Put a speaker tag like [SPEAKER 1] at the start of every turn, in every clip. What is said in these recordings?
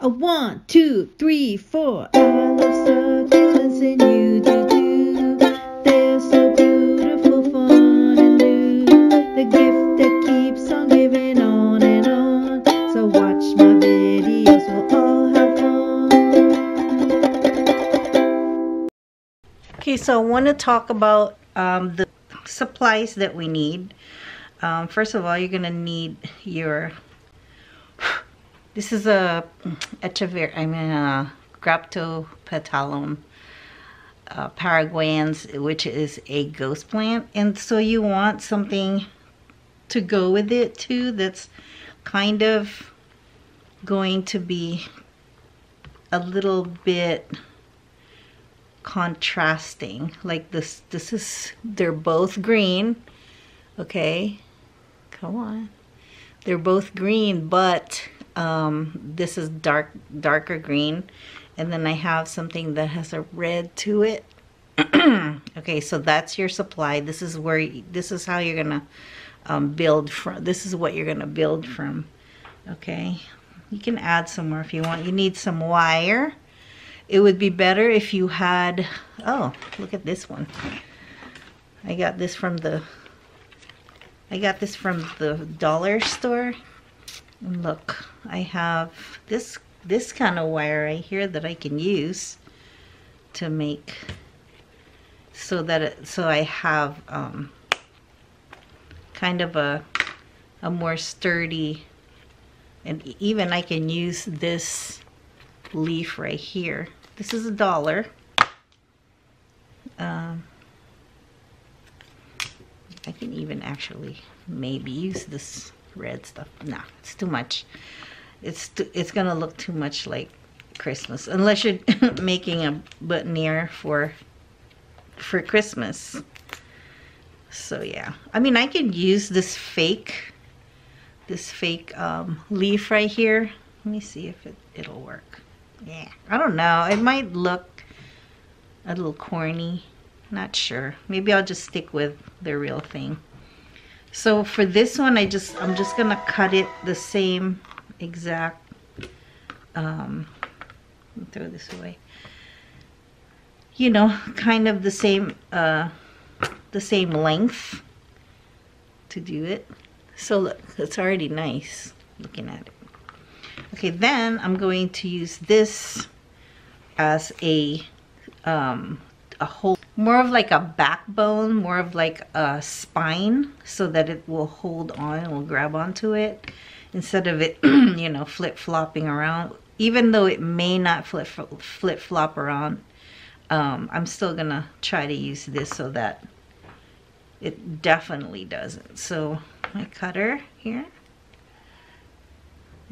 [SPEAKER 1] A 1, 2, 3, 4. I love succulents and you do too. They're so beautiful, fun and new. The gift that keeps on giving on and on. So watch my videos, we'll all have fun. Okay, so I want to talk about the supplies that we need. First of all, you're going to need your... This is a Graptopetalum paraguayans, which is a ghost plant, and so you want something to go with it too that's kind of going to be a little bit contrasting. Like this is, they're both green. Okay, come on, they're both green, but this is darker green, and then I have something that has a red to it. Okay, so that's your supply. This is where this is how you're gonna build from. This is what you're gonna build from. Okay, you can add some more if you want. You need some wire. It would be better if you had, oh, look at this one. I got this from the dollar store. And look, I have this kind of wire right here that I can use to make so that so I have kind of a more sturdy, and even I can use this leaf right here. This is $1. I can even actually maybe use this red stuff. Nah, it's too much. It's gonna look too much like Christmas, unless you're making a buttoniere for Christmas. So yeah, I mean, I can use this fake leaf right here. Let me see if it'll work. Yeah, I don't know, it might look a little corny, not sure. Maybe I'll just stick with the real thing. So for this one, I'm just gonna cut it the same exact, throw this away, you know, kind of the same length to do it. So look, it's already nice looking at it. Okay, then I'm going to use this as a whole, more of like a backbone, more of like a spine, so that it will hold on, it will grab onto it, instead of it, you know, flip-flopping around. Even though it may not flip-flop around, I'm still gonna try to use this so that it definitely doesn't. So my cutter here.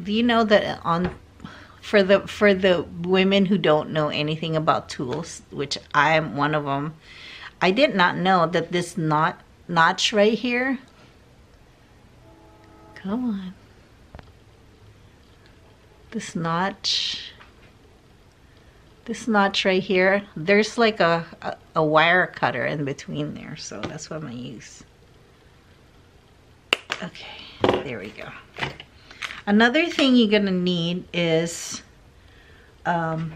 [SPEAKER 1] Do you know that for the women who don't know anything about tools, which I am one of them, I did not know that this notch right here, come on, this notch right here, there's like a wire cutter in between there, so that's what I'm gonna use. Okay, there we go. Another thing you're gonna need is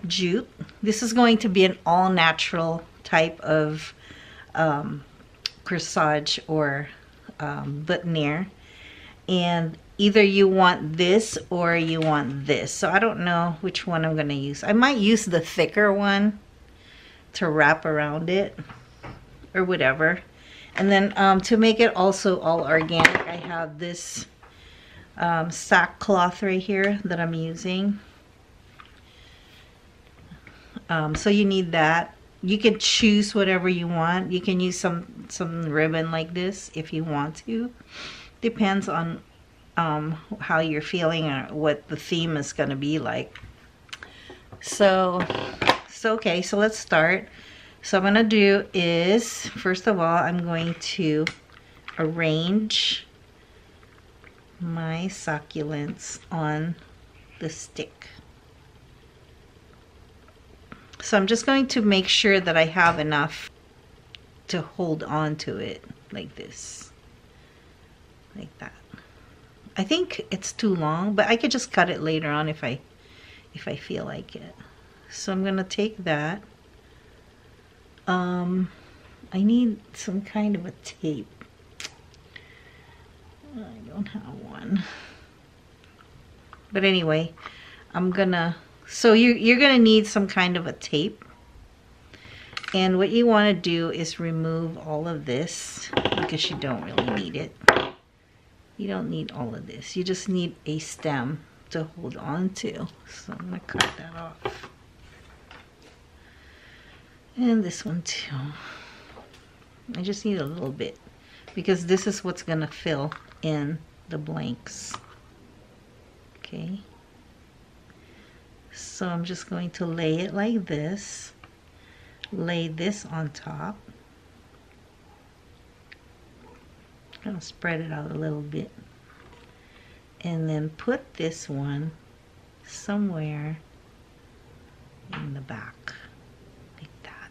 [SPEAKER 1] jute. This is going to be an all-natural type of corsage or buttoniere, and either you want this or you want this. So I don't know which one I'm gonna use. I might use the thicker one to wrap around it or whatever. And then to make it also all organic, I have this sackcloth right here that I'm using. So you need that. You can choose whatever you want. You can use some ribbon like this if you want to. Depends on how you're feeling or what the theme is going to be like. So okay, so let's start. So what I'm going to do is, first of all, I'm going to arrange my succulents on the stick. So I'm just going to make sure that I have enough to hold on to it like this, like that. I think it's too long, but I could just cut it later on if I if I feel like it. So I'm gonna take that. I need some kind of a tape. I don't have one. But anyway, I'm gonna, so you're gonna need some kind of a tape. And what you want to do is remove all of this because you don't really need it. You don't need all of this. You just need a stem to hold on to. So I'm gonna cut that off. And this one too. I just need a little bit because this is what's gonna fill in the blanks. Okay. So I'm just going to lay it like this. Lay this on top. Kind of spread it out a little bit. And then put this one somewhere in the back. Like that.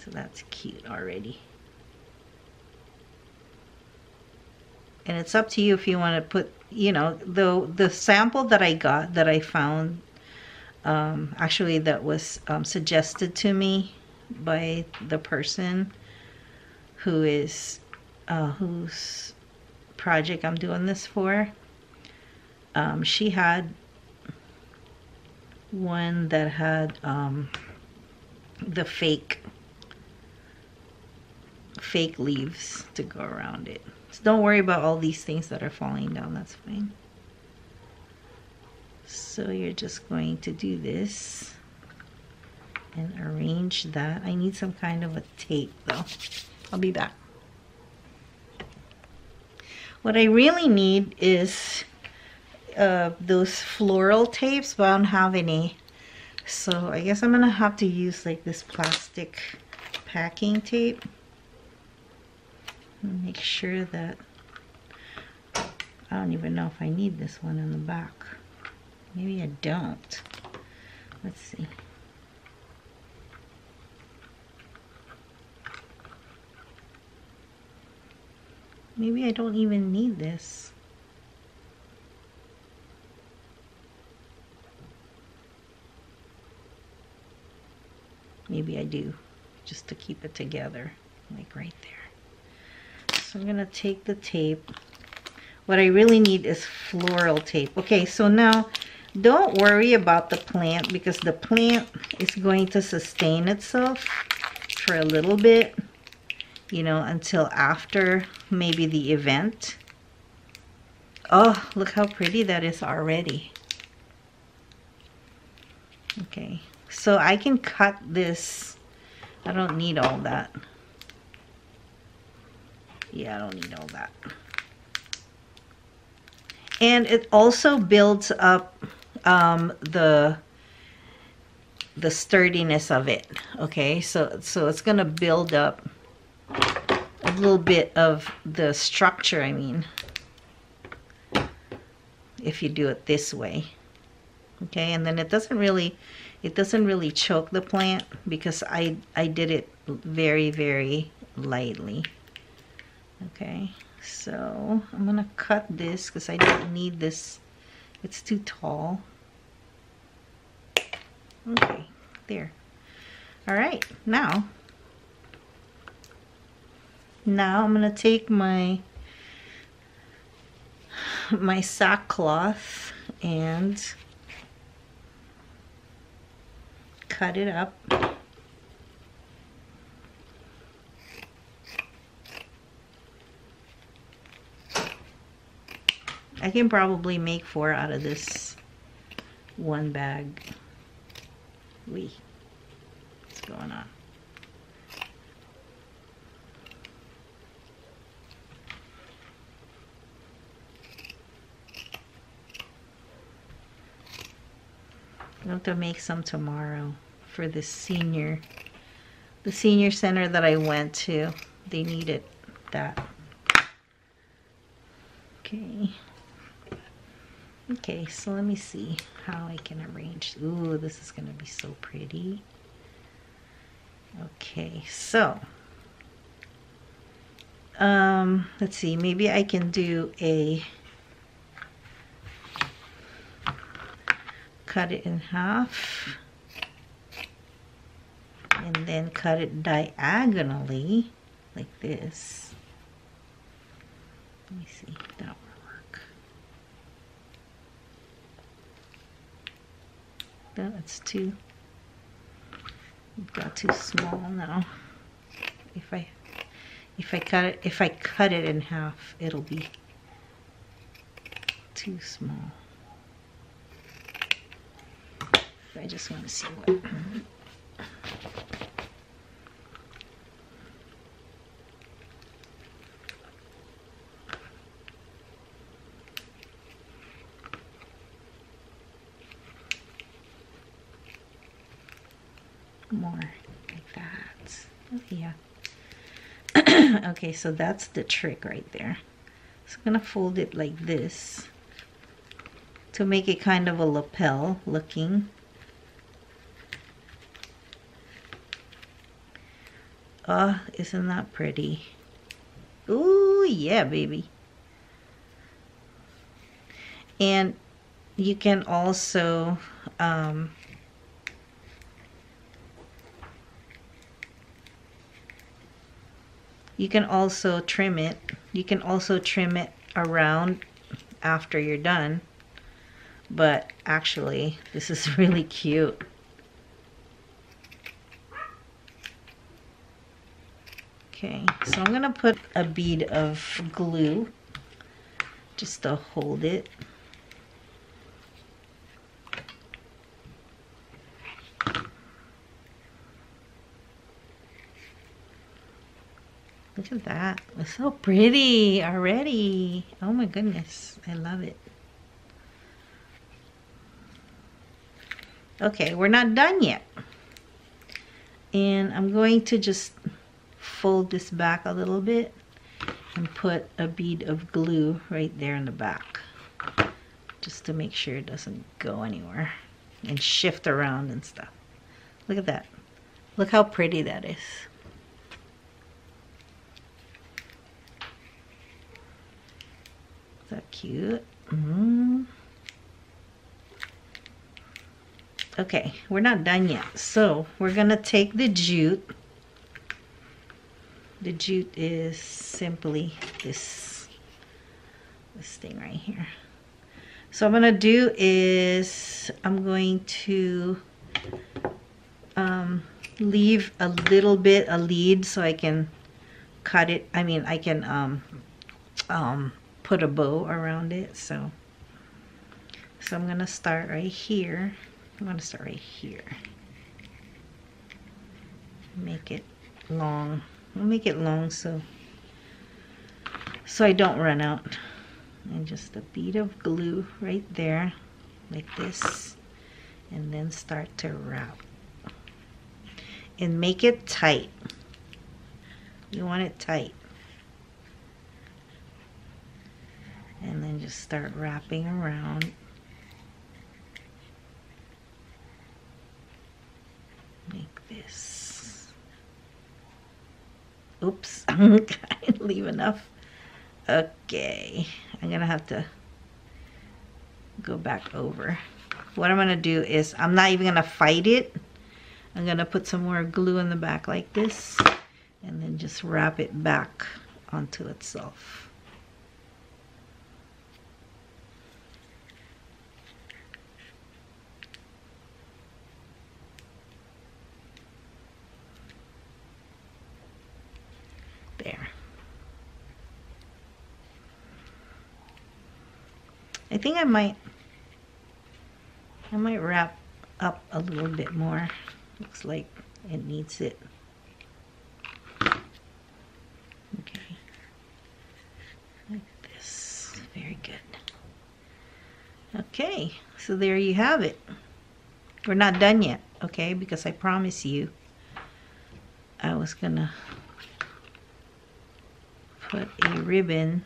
[SPEAKER 1] So that's cute already. And it's up to you if you want to put, you know, the sample that I got, that I found, actually that was suggested to me by the person who is, whose project I'm doing this for. She had one that had the fake leaves to go around it. So don't worry about all these things that are falling down, that's fine. So you're just going to do this and arrange that. I need some kind of a tape though. I'll be back. What I really need is those floral tapes, but I don't have any. So I guess I'm gonna have to use like this plastic packing tape. Make sure that, I don't even know if I need this one in the back. Maybe I don't. Let's see. Maybe I don't even need this. Maybe I do, just to keep it together, like right there. So I'm gonna take the tape. What I really need is floral tape. Okay, so now don't worry about the plant because the plant is going to sustain itself for a little bit, you know, until after maybe the event. Oh, look how pretty that is already. Okay, so I can cut this. I don't need all that. Yeah, I don't need all that. And it also builds up the sturdiness of it. Okay, so it's gonna build up a little bit of the structure, I mean, if you do it this way. Okay, and then it doesn't really choke the plant because I did it very, very lightly. Okay, so I'm gonna cut this because I don't need this. It's too tall. Okay, there. All right, now I'm gonna take my sackcloth and cut it up. I can probably make 4 out of this one bag. Wee, what's going on? I'll have to make some tomorrow for the senior center that I went to. They needed that. Okay. Okay, so let me see how I can arrange. Ooh, this is gonna be so pretty. Okay, so let's see, maybe I can do a cut it in half and then cut it diagonally like this. Let me see if that will work. No, that's too, got too small now. If I cut it in half, it'll be too small. I just want to see what. More like that. Oh, yeah. Okay, so that's the trick right there. So I'm gonna fold it like this to make it kind of a lapel looking. Oh, isn't that pretty? Ooh, yeah, baby. And you can also trim it. You can also trim it around after you're done. But actually, this is really cute. Okay, so I'm gonna put a bead of glue just to hold it. Look at that. It's so pretty already. Oh my goodness. I love it. Okay, we're not done yet. And I'm going to just fold this back a little bit and put a bead of glue right there in the back. Just to make sure it doesn't go anywhere and shift around and stuff. Look at that. Look how pretty that is. Is that cute? Okay, we're not done yet. So we're gonna take the jute. The jute is simply this thing right here. So what I'm gonna do is I'm going to leave a little bit a lead so I can cut it. I mean, I can put a bow around it. So I'm gonna start right here. I'm gonna start right here. Make it long. I'll make it long so I don't run out. And just a bead of glue right there, like this, and then start to wrap. And make it tight. You want it tight. And then just start wrapping around. Like this. Oops, I didn't leave enough. Okay, I'm gonna have to go back over. What I'm gonna do is, I'm not even gonna fight it. I'm gonna put some more glue in the back like this, and then just wrap it back onto itself. There. I think I might wrap up a little bit more. Looks like it needs it. Okay. Like this. Very good. Okay, so there you have it. We're not done yet, okay? Because I promise you I was gonna put a ribbon,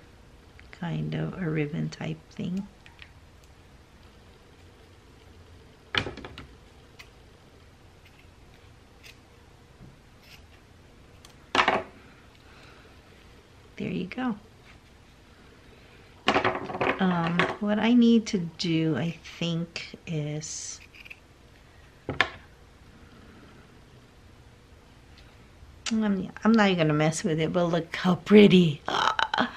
[SPEAKER 1] kind of a ribbon type thing. There what I need to do, I think, is I'm not even gonna mess with it, but look how pretty. Ah,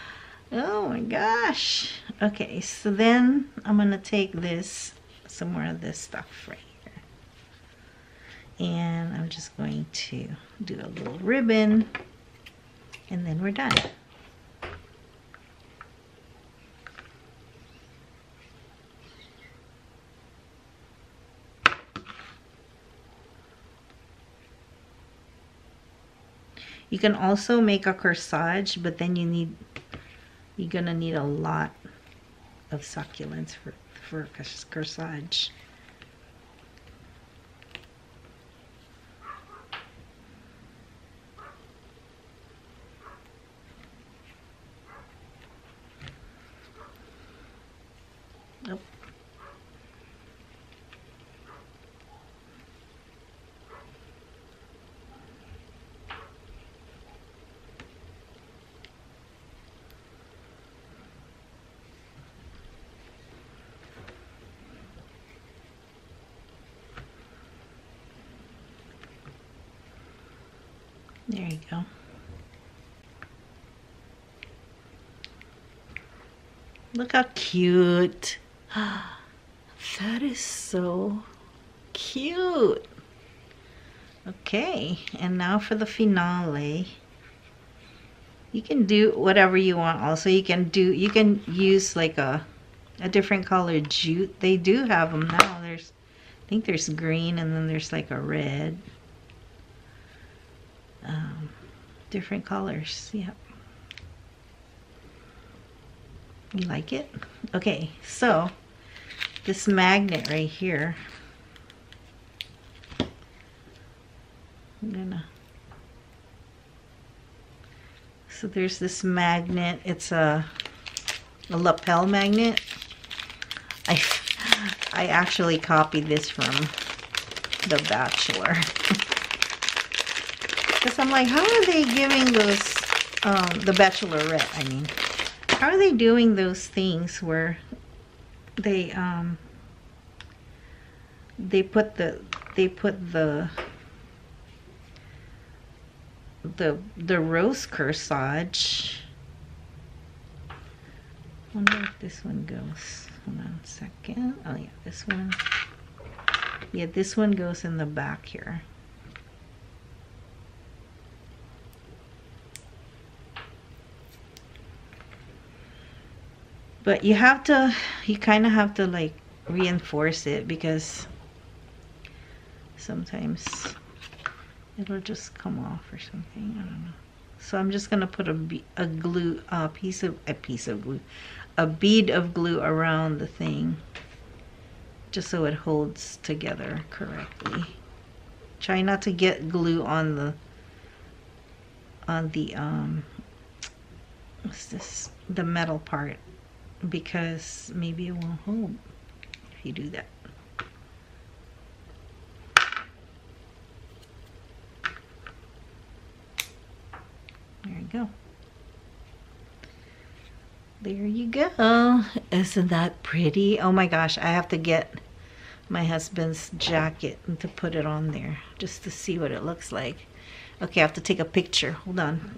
[SPEAKER 1] oh my gosh. Okay, so then I'm gonna take this, some more of this stuff right here, and I'm just going to do a little ribbon, and then we're done. You can also make a corsage, but then you're gonna need a lot of succulents for corsage. Oh. There you go. Look how cute. That is so cute. Okay, and now for the finale. You can do whatever you want. Also, you can use like a different color jute. They do have them now. I think there's green, and then there's like a red. Different colors. Yep. You like it? Okay, so this magnet right here, so there's this magnet. It's a lapel magnet. I actually copied this from The Bachelor. Because I'm like, how are they giving those, the Bachelorette, I mean. How are they doing those things where they put the rose corsage. I wonder if this one goes. Hold on a second. Oh yeah, this one. Yeah, this one goes in the back here. But you kind of have to like reinforce it, because sometimes it'll just come off or something. I don't know. So I'm just gonna put a bead of glue around the thing, just so it holds together correctly. Try not to get glue on the what's this? The metal part, because maybe it won't hold if you do that. There you go. There you go. Isn't that pretty? Oh my gosh, I have to get my husband's jacket and to put it on there just to see what it looks like. Okay, I have to take a picture. Hold on.